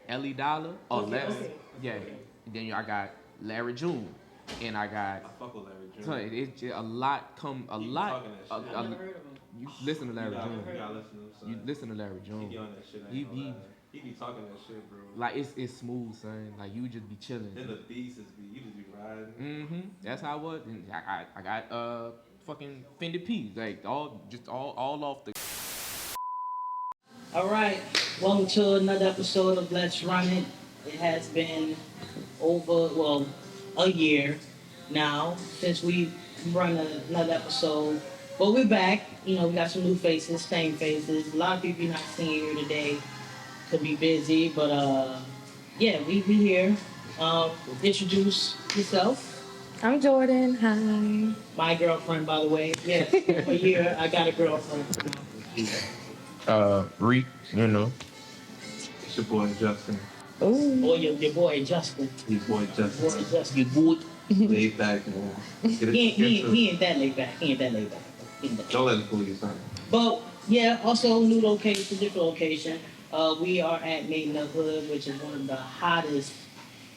Ellie Dollar or Okay, less. okay. Yeah. And then I got Larry June, and I got. I fuck with Larry June. So it's just a lot come a He be lot. talking that shit. I never heard of him. You listen to Larry You June. gotta listen to him, son. You listen to Larry He June. be on that shit. I He ain't gonna he lie. He be talking that shit, bro. like it's smooth, son. Like you just be chilling. Then the beats is be you just be riding. Mm-hmm. That's how it was. And I got fucking Fended P. Like all off the. All right, welcome to another episode of Let's Run It. It has been a year now since we run another episode. But we're back. You know, we got some new faces, same faces. A lot of people you're not seeing here today could be busy, but yeah, we here. Introduce yourself. I'm Jordan. Hi. My girlfriend, by the way. Yes, for a year I got a girlfriend. Reek, you know. It's your boy Justin. Ooh. Or your boy Justin. Your boy Justin. Boy Justin. Your boy. Laid back, man. He ain't that laid back. He ain't that laid back. Don't let it fool you, son. But yeah, also new location, different location. We are at Made in the Hood, which is one of the hottest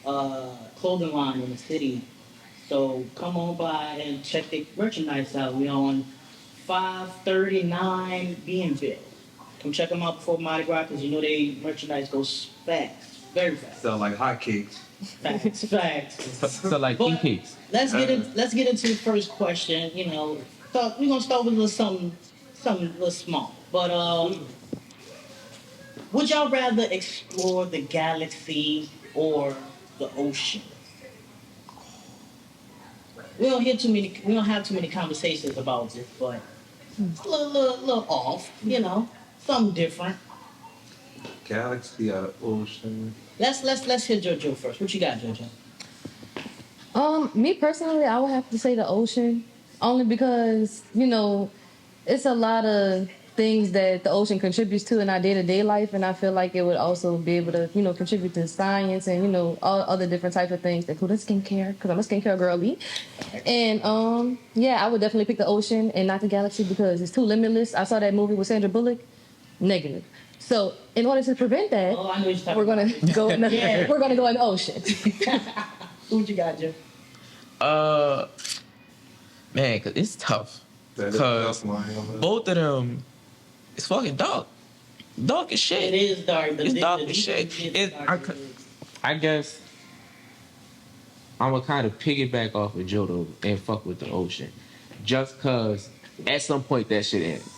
clothing line in the city. So come on by and check the merchandise out. We on 539 Bienville. Come check them out before Mardi Gras because you know they merchandise goes fast, very fast. Sell like hotcakes. Facts. So like king cakes. Let's get into the first question. You know, so we're gonna start with a little something a little small. But would y'all rather explore the galaxy or the ocean? We don't have too many conversations about this, but it's a little off. You know, something different. Galaxy or ocean. Let's hear JoJo first. What you got, JoJo? Me personally, I would have to say the ocean, only because it's a lot of things that the ocean contributes to in our day-to-day life, and I feel like it would also be able to contribute to science and all other different types of things, including skincare, because I'm a skincare girly. And yeah, I would definitely pick the ocean and not the galaxy because it's too limitless. I saw that movie with Sandra Bullock. Negative. So in order to prevent that, we're gonna go in the we're gonna go in the ocean. What you got, Jeff? Man, cause it's tough. Cause both of them, it's fucking dark. Dark as shit. It is dark. It's dark as shit. I guess I'm gonna kind of piggyback off of Jodo and fuck with the ocean, just cause at some point that shit ends.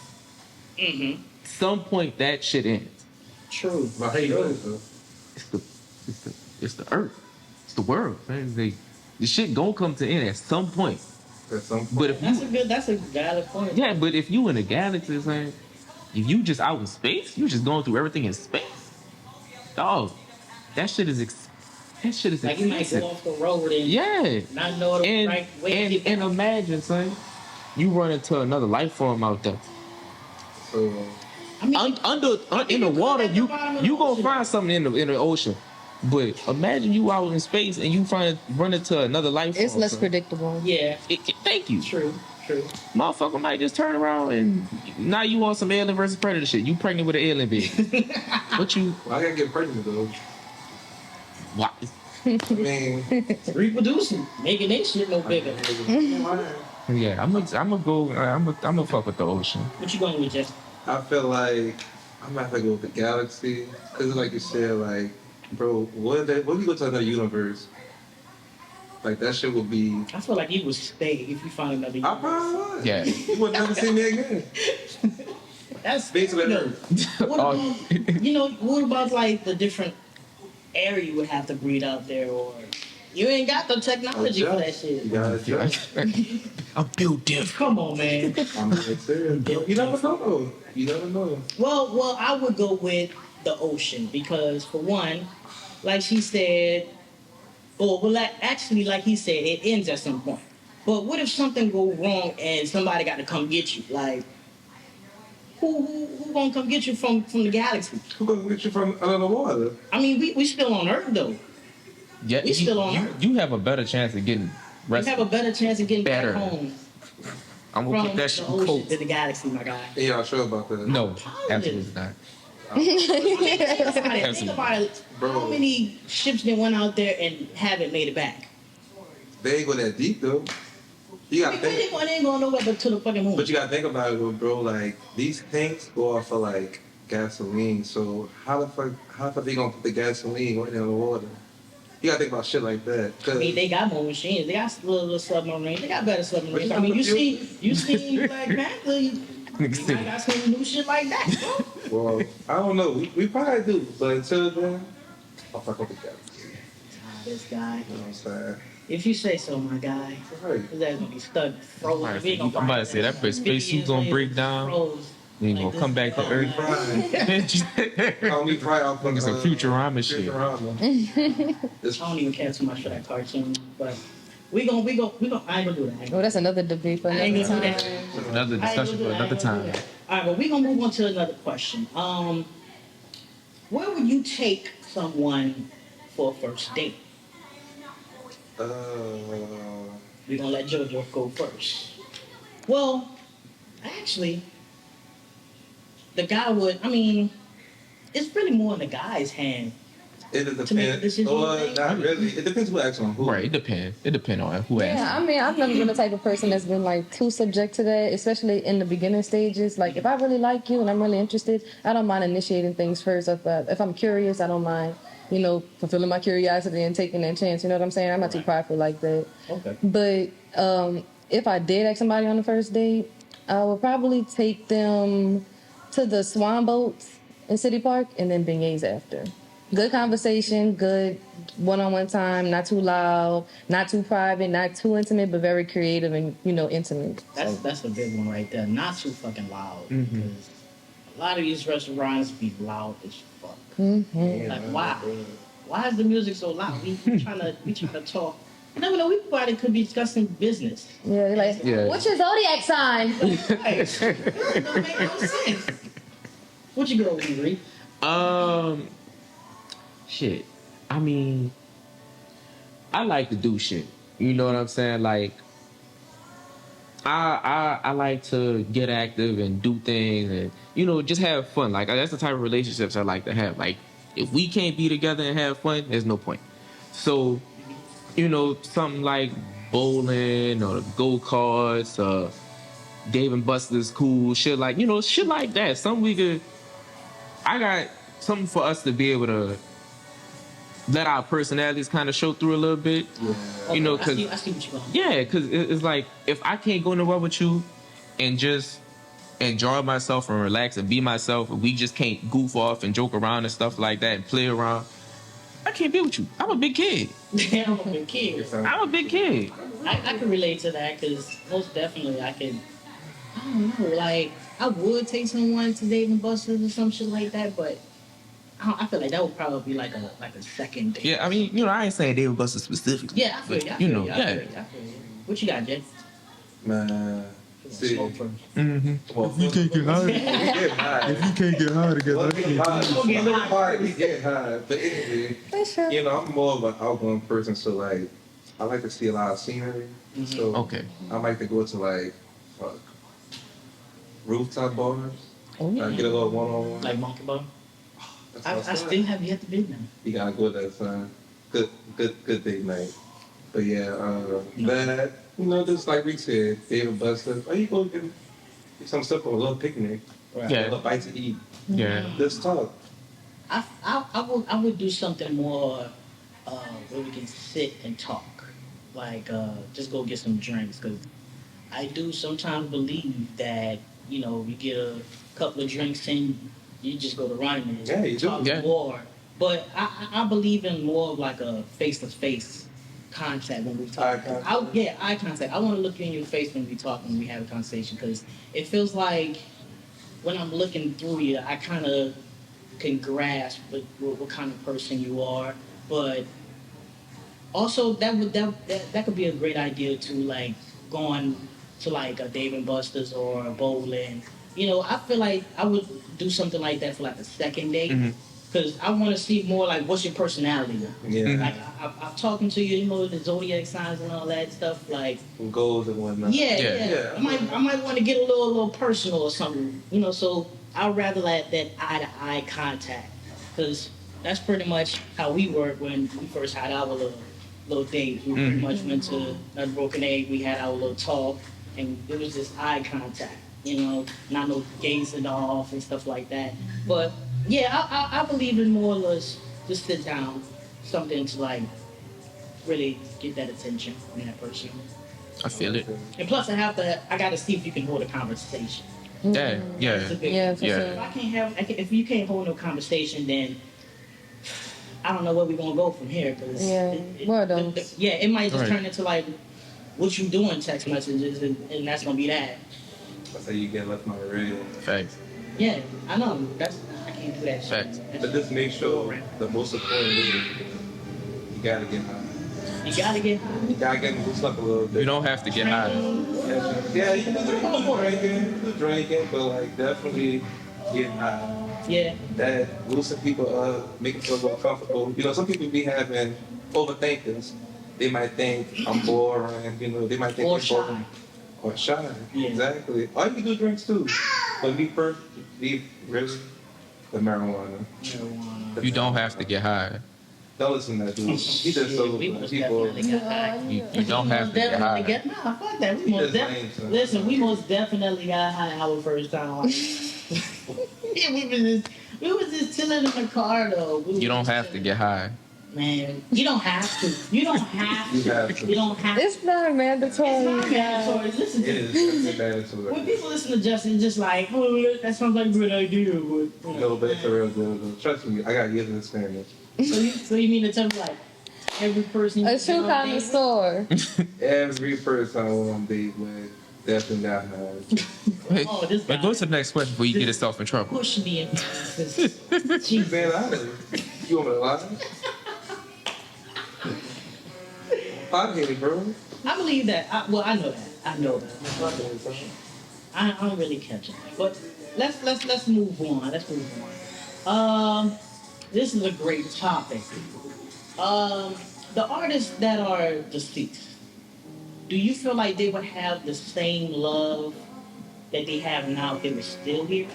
Mm-hmm. Some point that shit ends. True. But how you know it though? It's the earth. It's the world. Man. The shit gonna come to an end at some point. At some point. But if that's a valid point. Yeah, but if you in a galaxy, man, if you just out in space, you just going through everything in space. Dog, that shit is expensive. Like you might go off the road and not know the right way. And imagine, son, you run into another life form out there. So, I mean, in the water, you gonna find something in the ocean. But imagine you out in space and you run into another life form. It's less predictable. Yeah. Thank you. True. Motherfucker might just turn around and now you on some alien versus predator shit. You pregnant with an alien baby. What you? well, I gotta get pregnant though. What? I mean, Reproducing, making that shit no bigger. Yeah, I'm gonna fuck with the ocean. What you going with, Jeff? I feel like I'm gonna have to go with the galaxy because, like you said, like, bro, what if you go to another universe? Like that shit would be. I feel like you would stay if you find another universe. I probably would. Yeah. You would never see me again. That's basically what about like the different air you would have to breed out there, or you ain't got the technology for that shit. You gotta adjust. I'm built different. Come on, man. I'm serious. You never know. You never know. Well, I would go with the ocean because, for one, like she said, actually, like he said, it ends at some point. But what if something go wrong and somebody got to come get you? Like, who gonna come get you from the galaxy? Who gonna get you from under the water? I mean, we still on Earth though. Yeah, we still on Earth. You have a better chance of getting rescued. You have a better chance of getting back home. I'm gonna put that shit in quotes. To the galaxy, my guy. Yeah, y'all sure about that? No, absolutely not. Think about it. Bro. How many ships that went out there and haven't made it back? They ain't go that deep though. You gotta They think. ain't going nowhere but to the fucking moon. But you gotta think about it, bro. Like these tanks go off for like gasoline. So how the fuck they gonna put the gasoline right in the water? You gotta think about shit like that. I mean, they got more machines. They got little submarines. They got better submarines. I mean, you seen Black Panther. You might got some new shit like that, bro. Well, I don't know. We probably do, but until then, I'll fuck up the galaxy. This guy. You know what I'm saying? If you say so, my guy. Right. His ass gonna be stuck, frozen. We ain't gonna I'm about to find say that that. space suit's gonna break down. Froze. Then you gonna come back to Earth. I'll be right off Nigga, some Futurama shit. I don't even care too much for that cartoon, but we gon' I ain't gonna do that. Oh, that's another debate for I ain't another gonna do time. that. Another discussion for another time. All right, but we gonna move on to another question. Where would you take someone for a first date? We're gonna let JoJo go first. Well, actually, the guy would. I mean, it's really more in the guy's hand. It To make a depends. decision, Or you not really. It depends who asks on who. Right, it depends. It depends on who asks. Yeah, I mean, I've never been the type of person that's been like too subject to that, especially in the beginning stages. Like, if I really like you and I'm really interested, I don't mind initiating things first. If I'm curious, I don't mind, fulfilling my curiosity and taking that chance. You know what I'm saying? I'm not too prideful like that. Okay. But if I did ask somebody on the first date, I would probably take them to the swan boats in City Park and then beignets after. Good conversation, good one-on-one time, not too loud, not too private, not too intimate, but very creative and, intimate. That's a big one right there. Not too fucking loud. Mm-hmm. Because a lot of these restaurants be loud as fuck. Mm-hmm. Like, why? Why is the music so loud? We trying to talk. You never know. We probably could be discussing business. Yeah, they're like, Yeah. what's your zodiac sign? Right. That don't make no sense. What you go with, Reed? Shit. I mean, I like to do shit. You know what I'm saying? Like, I like to get active and do things and, just have fun. Like, that's the type of relationships I like to have. Like, if we can't be together and have fun, there's no point. So, something like bowling or the go-karts, Dave and Buster's cool, shit like, shit like that. Something we could, I got something for us to be able to let our personalities kind of show through a little bit. Yeah. Because I see what you're going. yeah, because it's like if I can't go nowhere with you and just enjoy myself and relax and be myself, and we just can't goof off and joke around and stuff like that and play around, I can't be with you. I'm a big kid. Yeah, I'm a big kid. I'm a big kid. I can relate to that because most definitely I don't know, like I would take someone to Dave and Buster's or some shit like that, but I feel like that would probably be like a second date. Yeah, I mean, I ain't saying David Buster specifically. Yeah, I feel you. I feel you. I feel you. What you got, Jay? Man. See. Smoke first. Mm-hmm. Well, If you can't get high, if you can't get high together, I can't. We get high. But anyway, For sure. I'm more of an outgoing person, so like I like to see a lot of scenery. So Okay. I like to go to like rooftop bars. Oh, yeah. Get a little one-on-one. Like Monkey Bar? That's I what's still up. have yet to be there. You gotta go there, son. Good date night. But yeah, that just like we said, David Buster. Oh, you go get some stuff for a little picnic. Right. Yeah. A little bite to eat. Yeah. Let's talk. I would do something more where we can sit and talk, like just go get some drinks, because I do sometimes believe that you get a couple of drinks in, you just go to running and Yeah, you do. talk Yeah. more. But I believe in more of like a face-to-face contact when we talk. Eye contact. Eye contact. I want to look you in your face when we talk, when we have a conversation, because it feels like when I'm looking through you, I kind of can grasp what kind of person you are. But also that could be a great idea to like going to like a Dave and Buster's or a bowling. I feel like I would do something like that for like a second date. Because I want to see more like what's your personality. Yeah. Like I'm talking to you, the zodiac signs and all that stuff. Like Goals and whatnot. yeah. Yeah. I might want to get a little personal or something. So I'd rather like that eye to eye contact, because that's pretty much how we work when we first had our little date. We pretty much went to a broken egg. We had our little talk, and it was just eye contact. You know, not no gazing off and stuff like that. But yeah, I believe in more or less just sit down, something to like really get that attention from that person. I feel it. And plus, I gotta see if you can hold a conversation. Yeah, That's yeah. a big Yeah, one. for Yeah. sure. If I can't have, if you can't hold no conversation, then I don't know where we're gonna go from here. Cause Yeah, word on. yeah, it might just Right. turn into like what you doing text messages, and that's gonna be that. That's how you get left on red. Facts. Yeah, I know. I can't do that shit. Facts. But just make sure the most important is you gotta get high. You gotta get high. You gotta get loose up a little bit. You don't have to get high. Yeah, you can do drinking, but like definitely getting high. Yeah. That loosen people up, make them feel more comfortable. You know, some people be having overthinkers. They might think I'm boring, you know, they might think Or I'm shy. boring. Or shy. Yeah. Exactly. Or you can do drinks too. But me first, be really the marijuana. Marijuana. You don't have to get high. Don't listen to that dude. He just so we most people. definitely got high. You don't have to get Definitely high. get nah, fuck that. We He most just lame, son. listen, we most definitely got high our first time. Yeah, we was just chilling in the car though. You don't have to get high. Man, you don't have to. You don't have You to. have to. You don't have to. It's not mandatory. It's not mandatory. Listen It to is mandatory. when people listen to Justin, just like, oh, that sounds like a good idea, but you know. No, but it's a real deal. Though. Trust me, I got years of experience. So you mean to tell me like every person? A shoe connoisseur. Every person I went on date with definitely got high. Hey, Oh, this but guy. go to the next question before you get yourself in trouble. Push me in. You Jesus. been out of it. You want me to lie? Hot-headed, bro. I believe that. I know that. I know that. I don't really catch it. But let's move on. Let's move on. This is a great topic. The artists that are deceased, do you feel like they would have the same love that they have now if they were still here?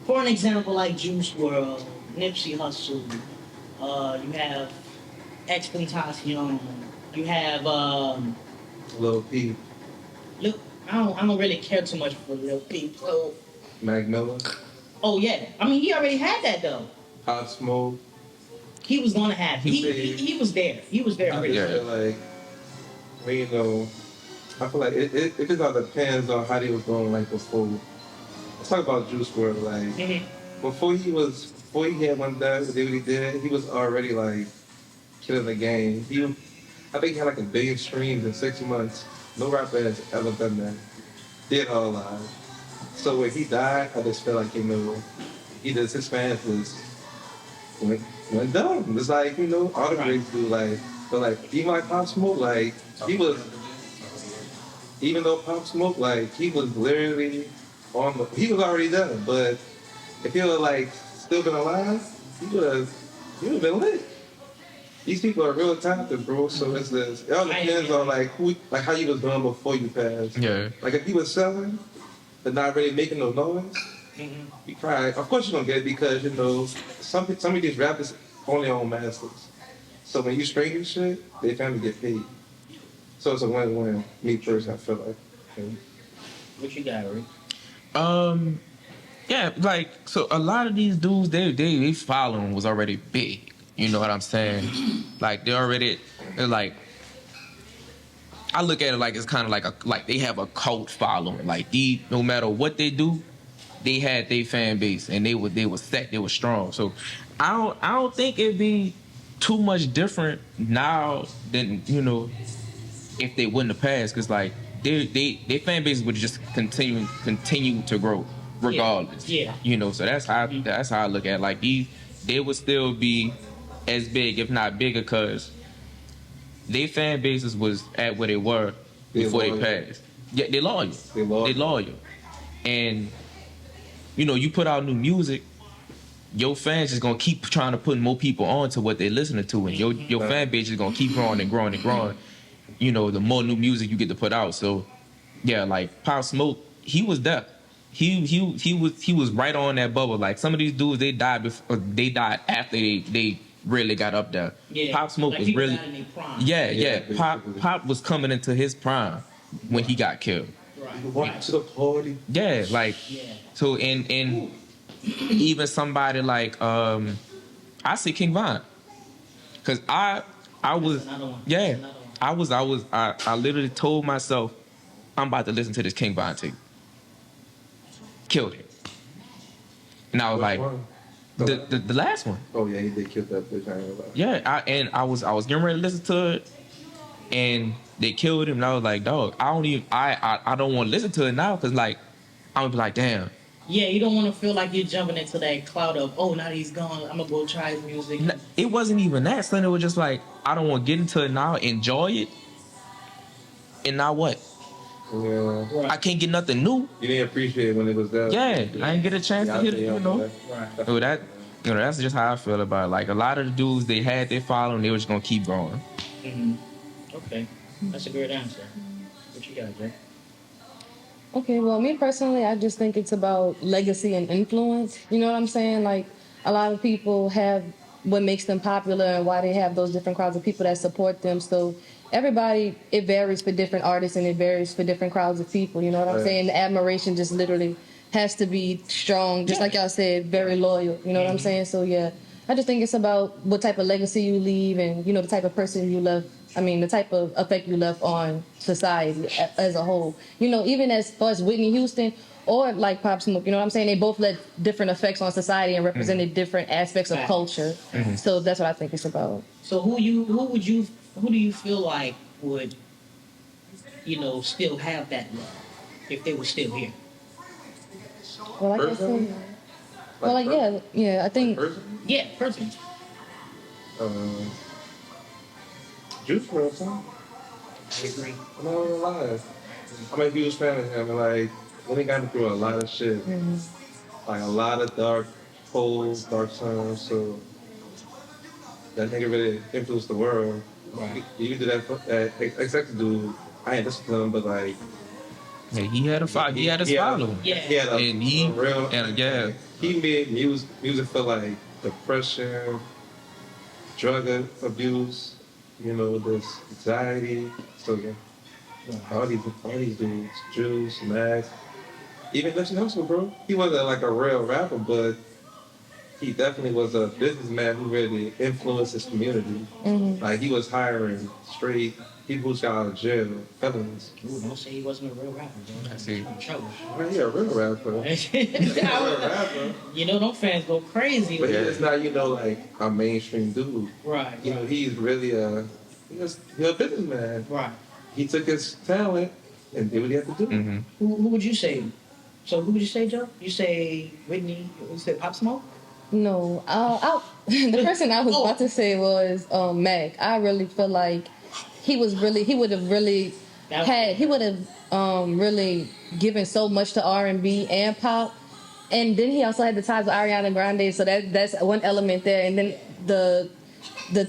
For an example, like Juice WRLD, Nipsey Hussle, you have XXXTentacion, you have Lil Peep, look. I don't really care too much for Lil Peep. So, Mac Miller, oh yeah, I mean he already had that though. Pop Smoke. He was gonna have. He was there. He was there I already. just feel like, well, you know, I feel like it just all depends on how they was going like before. Let's talk about Juice WRLD. Like Mhm. before he had one done, what he did, he was already like killing the game. I think he had like 1 billion streams in 6 months. No rapper has ever done that. Did all live. So when he died, I just feel like, you know, his fans went dumb. It's like, you know, all the greats do like, but like even like Pop Smoke, like even though Pop Smoke, like he was literally he was already done, but if he was like still been alive, he would have been lit. These people are real talented, bro. So it's this. It all depends on like how you was doing before you passed. Yeah. Like if you was selling, but not really making no noise, you probably, of course you're gonna get it because you know some of these rappers only own masters. So when you string your shit, they family get paid. So it's a win-win. Me personally, I feel like. What you got, Rick? Yeah, like so a lot of these dudes, they following was already big. You know what I'm saying? Like they're like, I look at it like it's kind of like they have a cult following. Like no matter what they do, they had their fan base and they were set, they were strong. So I don't think it'd be too much different now than, you know, if they wouldn't have passed, because like their fan base would just continue to grow regardless. Yeah. You know, so that's how I look at it. Like they would still be as big, if not bigger, because their fan bases was at where they were before they passed. Yeah, they loyal. They loyal. And you know, you put out new music, your fans is gonna keep trying to put more people on to what they're listening to, and your fan base is gonna keep growing and growing and growing. You know, the more new music you get to put out. So yeah, like Pop Smoke, he was there. he was right on that bubble. Like some of these dudes, they died before they died after they really got up there. Yeah. Pop Smoke Like was people really died in their prime. yeah. Yeah, Pop was coming into his prime when he got killed. Right to the party. Yeah, like Yeah. so and even somebody like I see King Von, cause I was Another one. yeah Another one. I literally told myself I'm about to listen to this King Von tape. Killed it, and I was Which like one? the last one. Oh yeah, he did kill that bitch. I ain't gonna lie. Yeah, I was getting ready to listen to it, and they killed him. And I was like, dog, I don't want to listen to it now, cause like I'm gonna be like, damn. Yeah, you don't want to feel like you're jumping into that cloud of, oh, now he's gone. I'm gonna go try his music. It wasn't even that, son. It was just like I don't want to get into it now, enjoy it, and now what? Yeah. Right. I can't get nothing new. You didn't appreciate it when it was there. Yeah, I didn't get a chance to hit it, you know. Right. So that's just how I feel about it. Like a lot of the dudes, they had their following, they were just gonna keep going. Mm-hmm. Okay, that's a great answer. What you got, Jay? Okay, well, me personally, I just think it's about legacy and influence. You know what I'm saying? Like, a lot of people have what makes them popular and why they have those different crowds of people that support them. So, everybody, it varies for different artists and it varies for different crowds of people. You know what I'm Right. saying? The admiration just literally has to be strong, just like y'all said, very loyal. You know what I'm saying? So, yeah, I just think it's about what type of legacy you leave and, you know, the type of person you left. I mean, the type of effect you left on society as a whole. You know, even as far as Whitney Houston or like Pop Smoke, you know what I'm saying? They both left different effects on society and represented different aspects of culture. So that's what I think it's about. So who do you feel like would, you know, still have that love if they were still here? Well, like I said, well, like, yeah, I think, Person? Yeah, person. Juice WRLD, son. I agree. I'm not gonna lie. I'm a huge fan of him, and like when he got through a lot of shit, like a lot of dark holes, dark times. So that nigga really influenced the world. Right. He did that. Exactly, dude. I ain't listened to him, but like Yeah, he had his following. Yeah. he had a real. He made music for like depression, drug abuse, you know, this anxiety. So yeah, all these dudes, Juice, Max, even Nipsey Hussle, bro. He wasn't like a real rapper, but he definitely was a businessman who really influenced his community. Like he was hiring straight people who got out of jail, felons. Ooh, don't say he wasn't a real rapper, bro. I see. I'm in trouble. Well, he a real rapper. He a real rapper. You know, them fans go crazy. But with yeah, it. it's not, you know, like a mainstream dude. Right. You know, he's really he's a businessman. Right. He took his talent and did what he had to do. Mm-hmm. Who would you say? So who would you say, Joe? You say Whitney? You say Pop Smoke? no, the person I was about to say was Mac. I really feel like he would have really really given so much to R&B and pop, and then he also had the ties with Ariana Grande, so that's one element there, and then the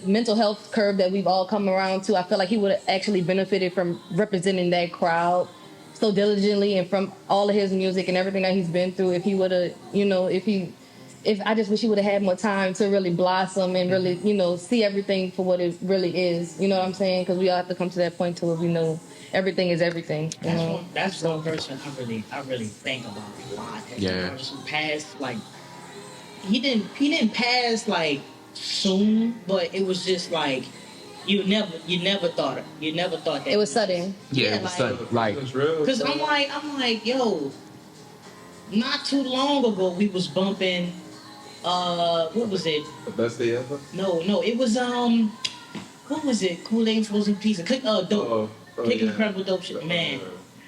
mental health curve that we've all come around to. I feel like he would have actually benefited from representing that crowd so diligently and from all of his music and everything that he's been through. If he would have, you know, if I just wish he would have had more time to really blossom and really, you know, see everything for what it really is. You know what I'm saying? Because we all have to come to that point to where we know everything is everything. You know? That's one person I really think about a lot. Yeah. Artists who passed, like he didn't pass like soon, but it was just like you never thought that It was sudden. Yeah, it was sudden. Like It's real. Because I'm like, yo, not too long ago we was bumping. What was it? The best day ever? No, it was what was it? Kool-Aid Frozen Pizza. Dope. Kicking incredible dope shit. Man,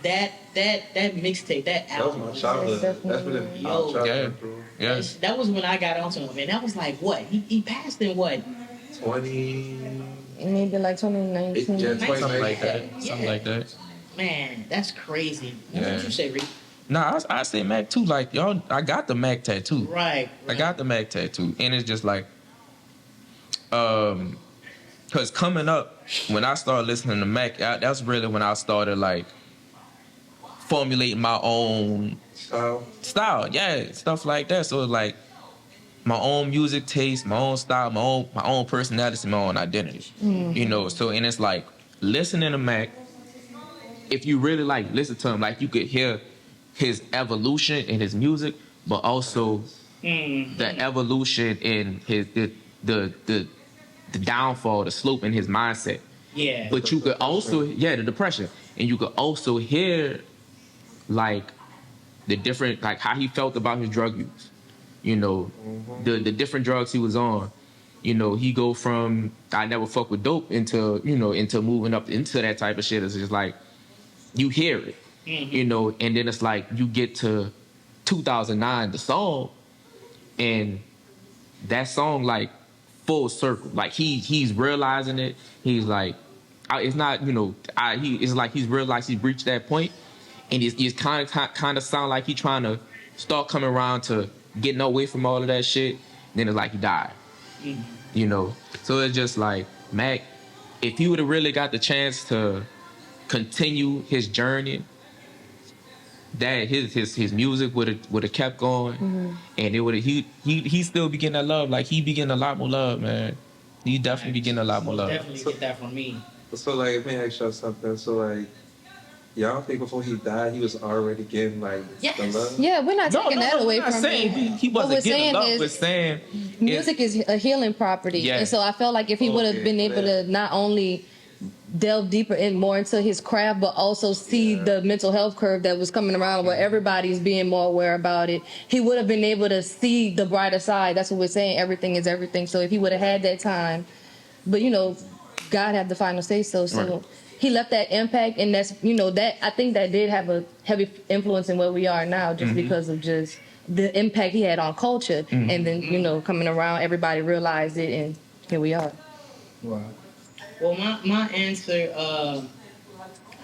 that mixtape, that That was album. my childhood. That's what it Yo. childhood, bro. yeah. That was when I got onto him, and that was like what? He passed in what? 20. Maybe like 2019. Yeah, Something like that. Yeah. Something like that. Man, that's crazy. What Yeah. would you say, Reed? Nah, I say Mac too. Like y'all, I got the Mac tattoo. Right. I got the Mac tattoo, and it's just like, cause coming up when I started listening to Mac, that's really when I started like formulating my own style, yeah, stuff like that. So it's like my own music taste, my own style, my own personality, my own identity. You know, so and it's like listening to Mac. If you really like listen to him, like you could hear his evolution in his music, but also the evolution in his the downfall, the slope in his mindset. Yeah. But you could also the depression, and you could also hear like the different like how he felt about his drug use. You know, the different drugs he was on. You know, he go from I never fuck with dope into into moving up into that type of shit. It's just like you hear it, you know, and then it's like you get to 2009, the song, and that song like full circle. Like he's realizing it. He's like, it's not it's like he's realized he's reached that point, and it's kind of sound like he's trying to start coming around to getting away from all of that shit. Then it's like he died, you know. So it's just like Mac, if he would have really got the chance to continue his journey, that his music would have kept going, and it would he still be getting that love. Like he be getting a lot more love, man. He definitely be getting a lot more love. Definitely get that from me. So like, let me ask y'all something. So like, y'all think before he died, he was already getting like the love? Yeah, we're not taking that away from saying him. he What we're wasn't getting saying love. is We're saying music is a healing property. Yeah. And so I felt like if he would have been able to not only delve deeper and more into his craft, but also see the mental health curve that was coming around where everybody's being more aware about it, he would have been able to see the brighter side. That's what we're saying. Everything is everything. So if he would have had that time, but God had the final say so. So Right. he left that impact, and that's that I think that did have a heavy influence in where we are now, just because of just the impact he had on culture, and then coming around, everybody realized it, and here we are. Wow. Well, my answer,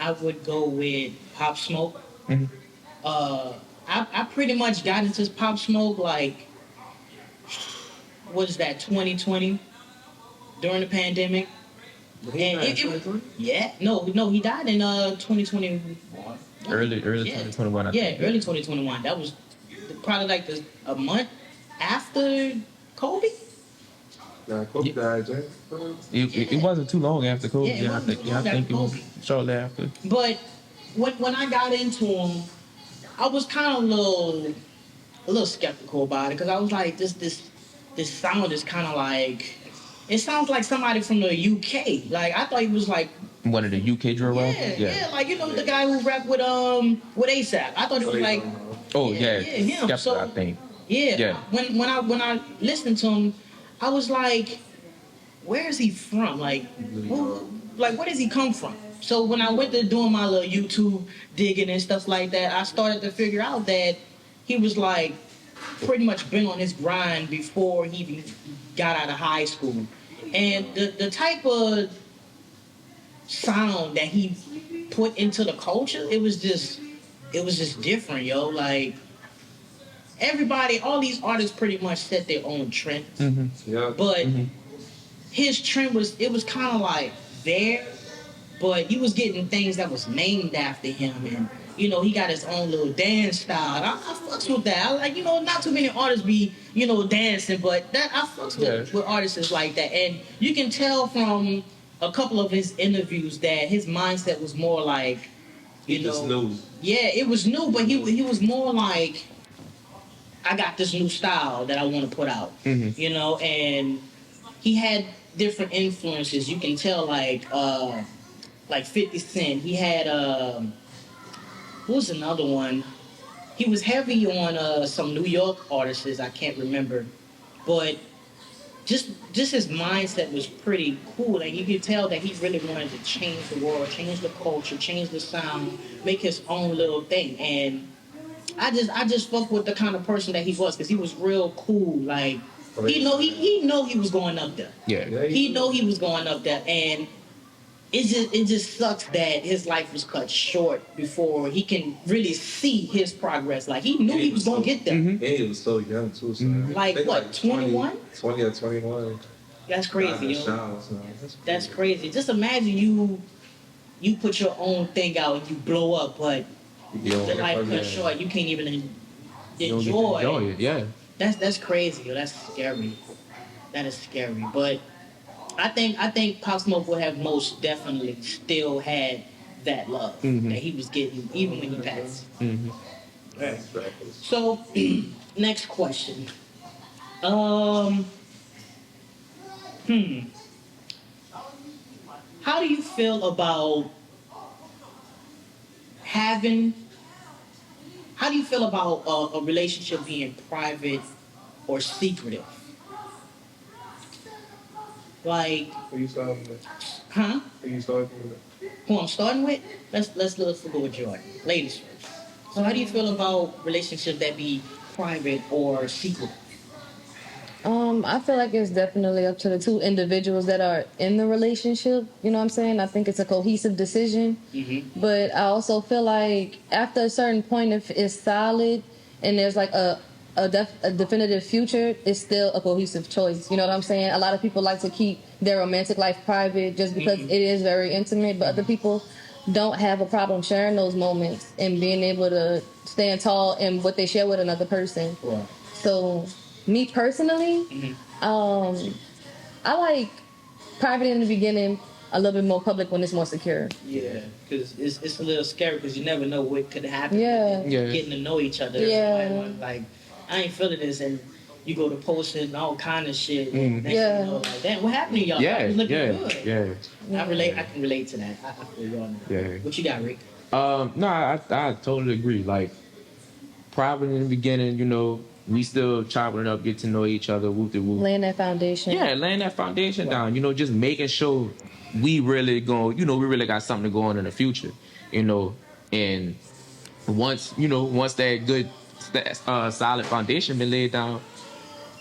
I would go with Pop Smoke. I pretty much got into Pop Smoke like, what is that, 2020, during the pandemic. No, he died in 2021. early 2021. Early 2021. That was probably like a month after Kobe. Nah, Kobe died, Jay. It wasn't too long after Kobe. Yeah, it I wasn't think too long after it was Kobe. shortly after. But when I got into him, I was kind of a little skeptical about it, because I was like, this sound is kind of like, it sounds like somebody from the UK. Like I thought he was like One of the UK drill rappers? yeah, like the guy who rapped with ASAP. I thought it was like him. Skepta, So I think. yeah. When I listened to him, I was like, where is he from? Like where does he come from? So when I went to doing my little YouTube digging and stuff like that, I started to figure out that he was like pretty much been on his grind before he even got out of high school. And the type of sound that he put into the culture, it was just different, yo. Like everybody, all these artists pretty much set their own trends. But his trend was kind of like there, but he was getting things that was named after him, and he got his own little dance style. And I fucks with that. I like, not too many artists be, dancing, but that I fucks with artists like that. And you can tell from a couple of his interviews that his mindset was more like, Just new. Yeah, it was new, but he was more like, I got this new style that I want to put out, and he had different influences. You can tell, like 50 Cent. He had, what was another one? He was heavy on some New York artists, I can't remember, but just his mindset was pretty cool, and you could tell that he really wanted to change the world, change the culture, change the sound, make his own little thing. And I just fuck with the kind of person that he was, because he was real cool. Like he know he was going up there. He know he was going up there, and it just sucks that his life was cut short before he can really see his progress. Like he knew he was gonna get there. And he was so young too. So Like what, 21? 20 or 21. That's crazy, yo. That's That's crazy. Just imagine you put your own thing out and you blow up, but You The don't, life cut short. You can't even you don't get to enjoy it. Yeah. That's crazy. That's scary. That is scary. But I think Pop Smoke would have most definitely still had that love that he was getting even when he passed. Right. So next question. Um. How do you feel about having? How do you feel about a relationship being private or secretive? Like, Who you starting with? huh? Who you starting with? Who I'm starting with? Let's go with Jordan. Ladies first. So how do you feel about relationships that be private or secret? I feel like it's definitely up to the two individuals that are in the relationship. You know what I'm saying? I think it's a cohesive decision. But I also feel like after a certain point, if it's solid and there's like a definitive future, it's still a cohesive choice. You know what I'm saying? A lot of people like to keep their romantic life private just because it is very intimate, but other people don't have a problem sharing those moments and being able to stand tall in what they share with another person. Right. So, me personally, I like private in the beginning, a little bit more public when it's more secure. Yeah, because it's a little scary because you never know what could happen. Yeah. Getting to know each other. Yeah. Like, I ain't feeling this, and you go to posting and all kind of shit. And next Yeah. thing you know, like, damn, what happened to y'all? Yeah. Y'all was looking Yeah. good. Yeah. I can relate to that. I feel you on that. Yeah. What you got, Rick? No, I totally agree. Like, probably in the beginning, you know, we still chopping it up, get to know each other, whoop de whoop. Laying that foundation. Yeah, laying that foundation down. You know, just making sure we really we really got something to go on in the future. You know, and once that good, solid foundation been laid down,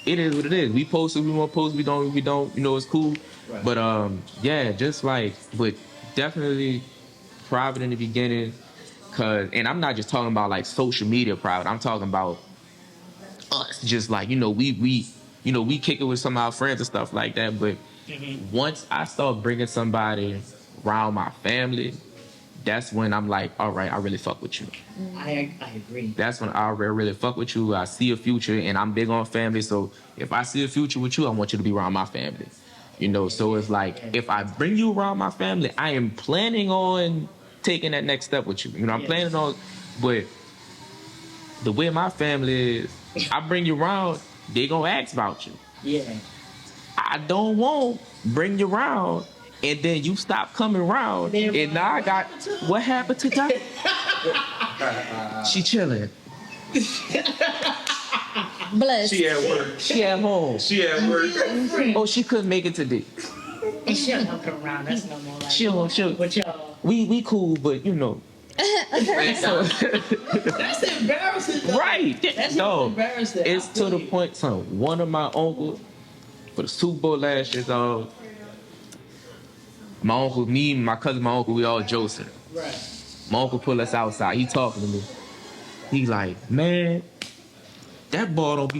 it is what it is. We post it, we won't post, we don't. You know, it's cool. Right. But yeah, just like, but definitely private in the beginning. And I'm not just talking about like social media private. I'm talking about us, just like, you know, we kick it with some of our friends and stuff like that. But once I start bringing somebody around my family, that's when I'm like, all right, I really fuck with you. I agree. That's when I really fuck with you. I see a future, and I'm big on family. So if I see a future with you, I want you to be around my family. You know, so it's like, if I bring you around my family, I am planning on taking that next step with you. You know, I'm planning on, but the way my family is, I bring you around, they gonna ask about you. Yeah. I don't want bring you around and then you stop coming around and now I got what happened to that? She chilling. Bless. She at work. She at home. She at work. Oh, she couldn't make it today. And she'll not come around. That's no more like. She'll. But y'all. We cool, but you know. That's embarrassing. Though. Right. That's No, embarrassing. it's to the point, son. One of my uncles for the Super Bowl last year, dog. My uncle, me, my cousin, my uncle, we all Joseph. Right. My uncle pull us outside. He talking to me. He like, man, that boy don't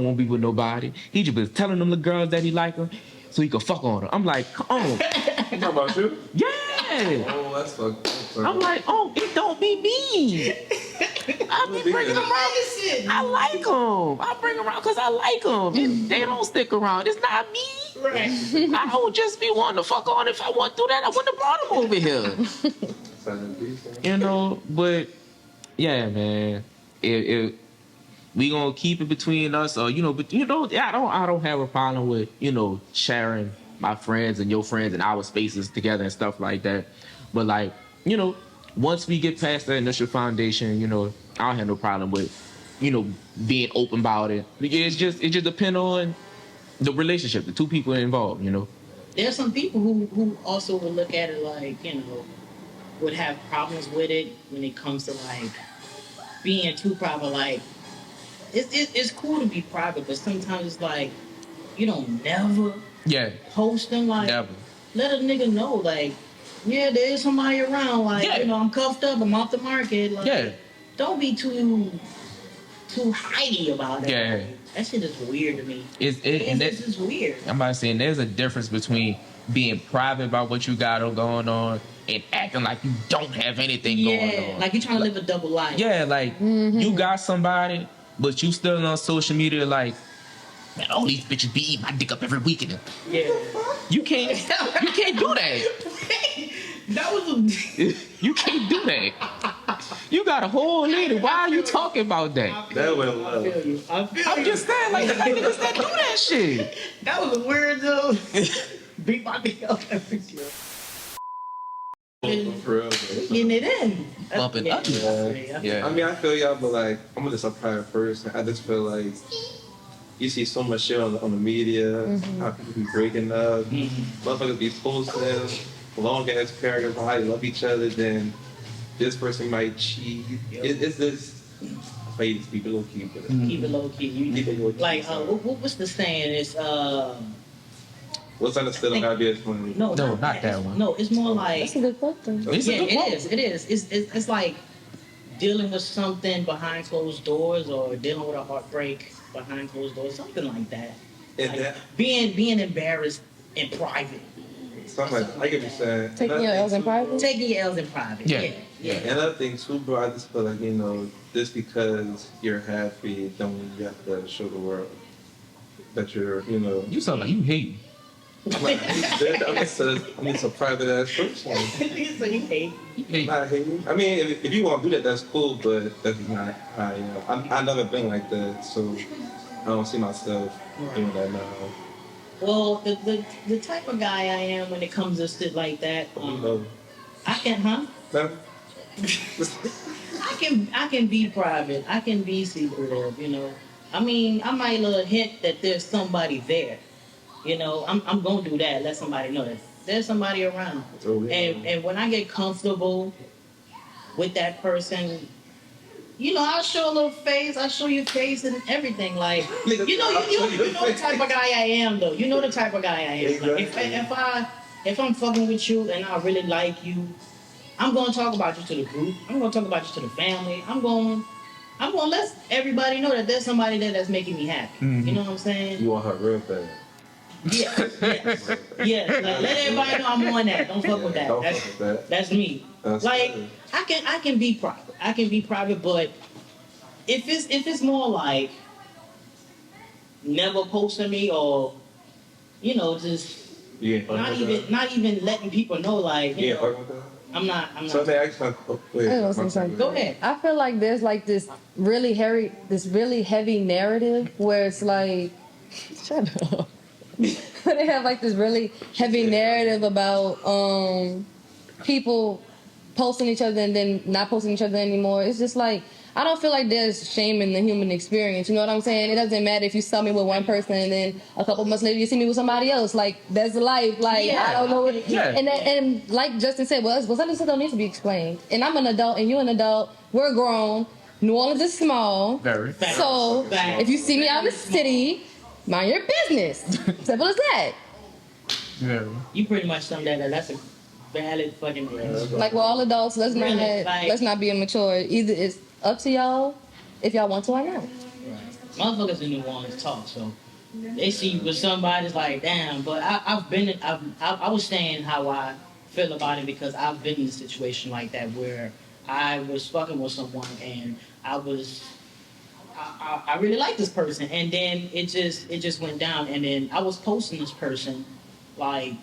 want to be with nobody. He just been telling them the girls that he like them so he can fuck on her. I'm like, come on. You talking about you? Yeah. Oh, that's fucked up. I'm like, oh, it don't be me. I be bringing them around. I like them. I bring them around because I like them. They don't stick around. It's not me. Right. I would just be wanting to fuck on. If I want to do that, I wouldn't have brought them over here. You know, but yeah, man. If we gonna keep it between us, or but I don't have a problem with sharing my friends and your friends and our spaces together and stuff like that. But like once we get past that initial foundation, I don't have no problem with being open about it. It just depends on the relationship, the two people involved. There's some people who also would look at it like would have problems with it when it comes to like being too private. Like it's cool to be private, but sometimes it's like you don't never post them. Like never. Let a nigga know like there is somebody around. Like I'm cuffed up, I'm off the market. Like don't be too hidey about it. Yeah. Like, that shit is weird to me. It's just weird. I'm about to say there's a difference between being private about what you got going on and acting like you don't have anything going on. Like you're trying to live a double life. Yeah, like you got somebody, but you still on social media like, man, all these bitches be eating my dick up every weekend. Yeah. You can't do that. That was a... You can't do that. You got a whole lady. Why are you talking about that? That went I feel you. I feel I'm you. just saying, like, the niggas that do that shit. That was a weird though. Beat my dick up every day. for real. Though. Getting it in. Bumping up. I mean, I feel y'all, but like, I'm just a private person. I just feel like you see so much shit on the media, how people be breaking up, motherfuckers be posting long ass paragraphs on how they love each other, then this person might cheat. It's this. Please keep it low key. Keep it low key. Keep it low key. Like, what's the saying? It's What's understood on gotta be explained. no, not that one. No, it's more like That's a good question. It's a yeah, good quote. it is. It's like dealing with something behind closed doors or dealing with a heartbreak behind closed doors, something like that. And Like, that, being embarrassed in private. something like I get what you're saying. Taking your L's in private? Taking your L's in private. Yeah. Yeah. Another thing too, bro, I just feel like, you know, just because you're happy, don't mean you have to show the world that you're, you know. You sound like you hate. I'm just a private ass person. So you hate. Not hating. I mean, if you want to do that, that's cool, but that's not how I am. I've never been like that, so I don't see myself doing that now. Well, the type of guy I am when it comes to shit like that, You know, I can, I can be private. I can be secretive. You know, I mean, I might little hint that there's somebody there. You know, I'm gonna do that. Let somebody know that there's somebody around. Oh, yeah. And when I get comfortable with that person, you know, I'll show a little face. I'll show your face and everything. Like, you know the type of guy I am, though. You know the type of guy I am. Like, if I'm fucking with you and I really like you, I'm gonna talk about you to the group. I'm gonna talk about you to the family. I'm gonna let everybody know that there's somebody there that's making me happy. You know what I'm saying? You want her real bad. Yes. Like, let everybody know I'm on that. Don't fuck with that. Don't fuck with that. That's me. That's like good. I can be private. I can be private, but if it's more like never posting me or you know just You ain't not even letting people know like you You know, ain't fucking with that? I'm not. So they actually, wait, I was gonna say something. Go ahead. I feel like there's like this really heavy narrative where it's like, shut up. They have like this really heavy narrative about people posting each other and then not posting each other anymore. It's just like I don't feel like there's shame in the human experience. You know what I'm saying? It doesn't matter if you saw me with one person and then a couple months later you see me with somebody else. Like that's life. Like I don't know. And like Justin said, what's understood don't need to be explained. And I'm an adult and you're an adult. We're grown. New Orleans is small. Very. So if you see me out in the city, mind your business. Simple as that. Very. You pretty much summed that up. That's a valid fucking word. Like we're all adults. Let's Really, let's not be immature. Either it's up to y'all if y'all want to or not. Motherfuckers in New Orleans talk, so they see you with somebody, it's like, damn. But I was saying how I feel about it because I've been in a situation like that where I was fucking with someone and I really liked this person, and then it just went down, and then I was posting this person, like,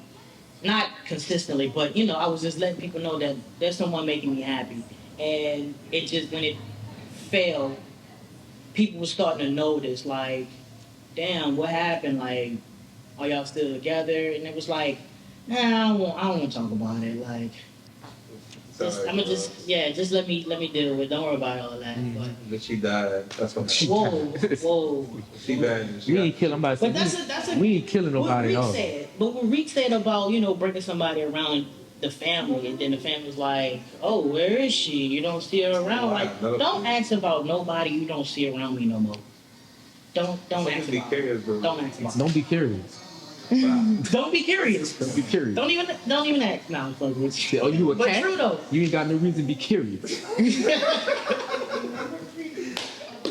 not consistently, but you know, I was just letting people know that there's someone making me happy, and it just when it failed, people were starting to notice, like, damn, what happened? Like, are y'all still together? And it was like, nah, I don't want to talk about it. Like, just let me deal with it. Don't worry about all that. But she died. That's what. Whoa. She died. We ain't killing nobody. But that's a we ain't killing nobody. But what Reek said about, you know, bringing somebody around the family, and then the family's like, oh, where is she? You don't see her around. Like, don't ask about nobody you don't see around me no more. Don't ask Be about. curious, bro. Don't ask about. Don't be curious. Don't be curious. Don't be curious. Don't even ask. Nah, I'm fucking with you. Oh, you a But cat? true though. You ain't got no reason to be curious. Yeah,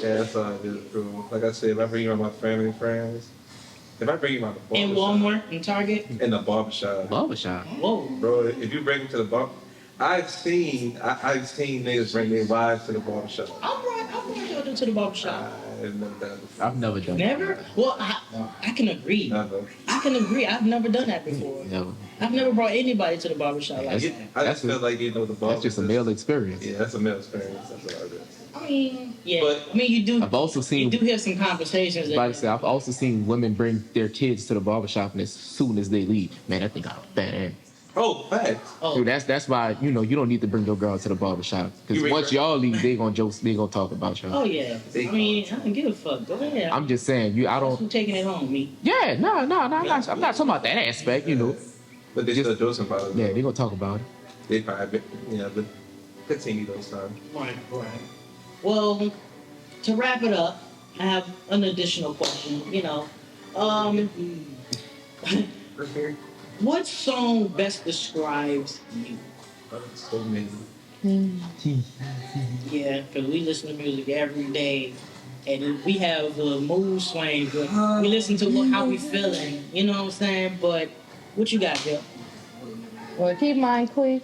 that's all it is, bro. Like I said, if I bring you around my family and friends, if I bring you around the barbershop. In Walmart, in Target. In the barbershop. Barbershop. Whoa. Bro, if you bring them to the bar, I've seen niggas bring their wives to the barbershop. I brought y'all to the barbershop. I've never done it before. I've never done Never? Well, I can agree. Never. I can agree. I've never done that before. Never. I've never brought anybody to the barbershop like that. I just feel like the barber. That's just a male experience. Yeah, that's a male experience. That's what I do. I mean, yeah. But- I mean, you do. I've also seen, You do hear some conversations. like I said, I've also seen women bring their kids to the barbershop, and as soon as they leave, man, that thing got a fat ass. Oh, facts. Oh, Dude, that's why you don't need to bring your girl to the barbershop, because You once right. y'all leave, they gonna talk about y'all. oh yeah. I mean, I don't give a fuck. Go ahead. I'm just saying, I'm taking it home, me. Yeah, no, I'm not talking about that aspect, But they still do something about it. Yeah, they gonna talk about it. They probably, but continue those times. Right. Well, to wrap it up, I have an additional question. What song best describes you? So many. Yeah, because we listen to music every day, and we have mood swings. But we listen to how we feeling. You know what I'm saying? But what you got, Bill? Well, keep mine quick.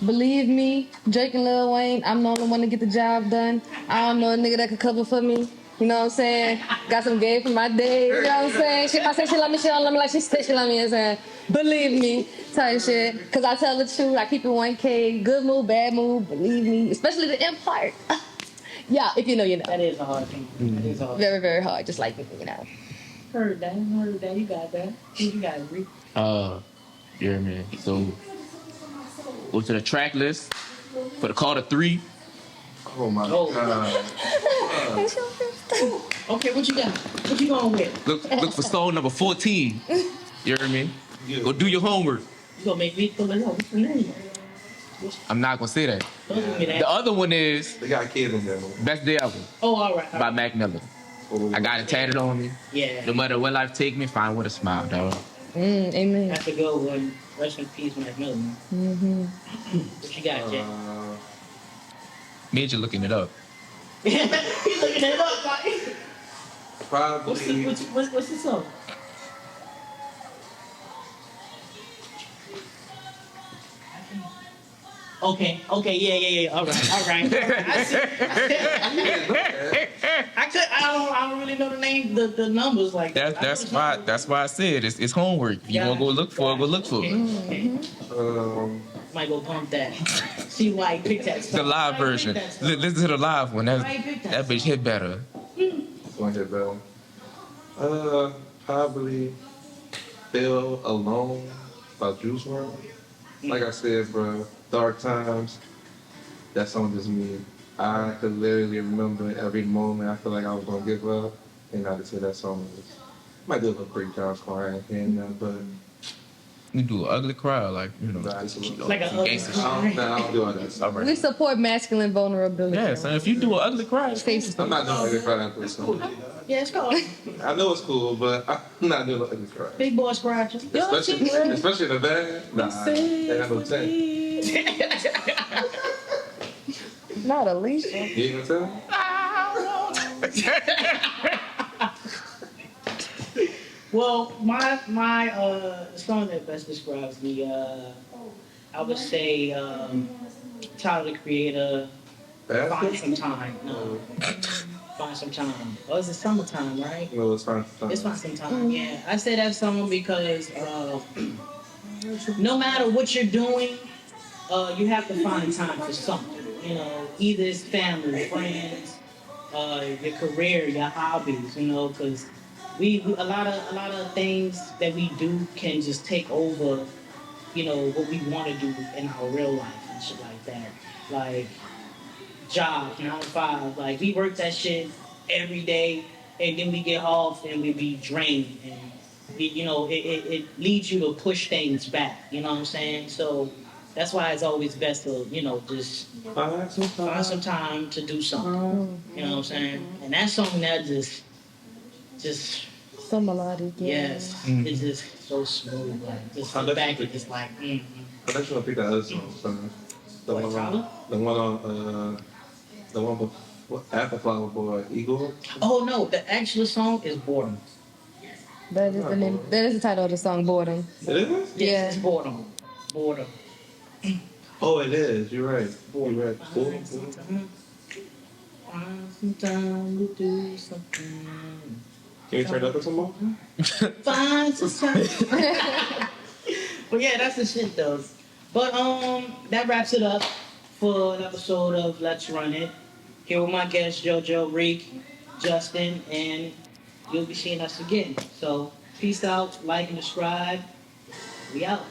Believe me, Drake and Lil Wayne, I'm the only one to get the job done. I don't know a nigga that could cover for me. You know what I'm saying? Got some game for my day. You know what I'm saying? She might say she love me, she don't love me like she said she love me. You know what I'm saying? Believe me, type shit. Because I tell the truth, I keep it 1K. Good mood, bad mood, believe me. Especially the end part. Yeah, if you know, you know. That is a hard thing. That is hard. Very, very hard, just like me, you know. Heard that. You got that. You got it. Yeah, man. So go to the track list for the call to 3. Oh my Oh. god. Okay, what you got? What you going with? Look for song number 14. You hear me? Go do your homework. You gonna make me pull it up? What's the name? I'm not gonna say that. Don't give me that. The other one is They got kids in there. Best Day Ever Oh, all right. by Mac Miller. I got it tatted on me. Yeah. No matter what life take me, fine with a smile, dog. Amen. That's a good one. Rest in peace, Mac Miller. What you got, Jay? Major looking it up. He's looking it up, like. Probably. What's the song? Okay, yeah. All right. I see. I don't really know the name, the numbers like that. That's why I said it's homework. If you wanna go look for it, go look for it. Um, Might go pump that. See why he picked that song. The live Why he version. picked that song? Listen to the live one. That Why you pick that bitch hit better. one hit better. Probably Feel Alone by Juice WRLD. Like I said, bro, dark times. That song just me. I could literally remember every moment I feel like I was gonna give up, and I just hear that song. Might do a little Greek John's crying here and there, but You do an ugly crowd, like Like a ugly gangster cry. shit. I don't do all that stuff. We support masculine vulnerability. Yeah, so if you do an ugly crowd, I'm not doing ugly cry after this song. Yeah, it's cool. I know it's cool, but I'm not doing ugly cry. Big boy scratching. Especially in the band. Nah, they got no 10. Not Alicia. You ain't gonna tell? Well, my song that best describes me, I would say Tyler the Creator, Find Some Time. No. Find Some Time. Oh, it's the summertime, right? No, it's fine. It's Find Some Time, yeah. I say that song because no matter what you're doing, you have to find time for something. You know, either it's family, friends, your career, your hobbies, because we a lot of things that we do can just take over, what we want to do in our real life and shit like that. Like job, 9 to 5. Like we work that shit every day, and then we get off and we be drained, and it leads you to push things back. You know what I'm saying? So that's why it's always best to just find some time to do something. You know what I'm saying? And that song that just So melodic. yes, it's just so smooth. Like just sit back and just like. I just want to pick that other song. Son. The What, one Tyler? the one after Flower Boy, Eagle. Oh no, the actual song is Boredom. That is the name. That is the title of the song, Boredom. It is? Yes, Yeah. it's Boredom. Boredom. Oh, it is. You're right. You're right. Cool. Find some time to do something. Can you turn it up some more? Find some time. But yeah, that's the shit though. But that wraps it up for an episode of Let's Run It. Here with my guests JoJo, Reek, Justin, and you'll be seeing us again. So peace out, like and subscribe. We out.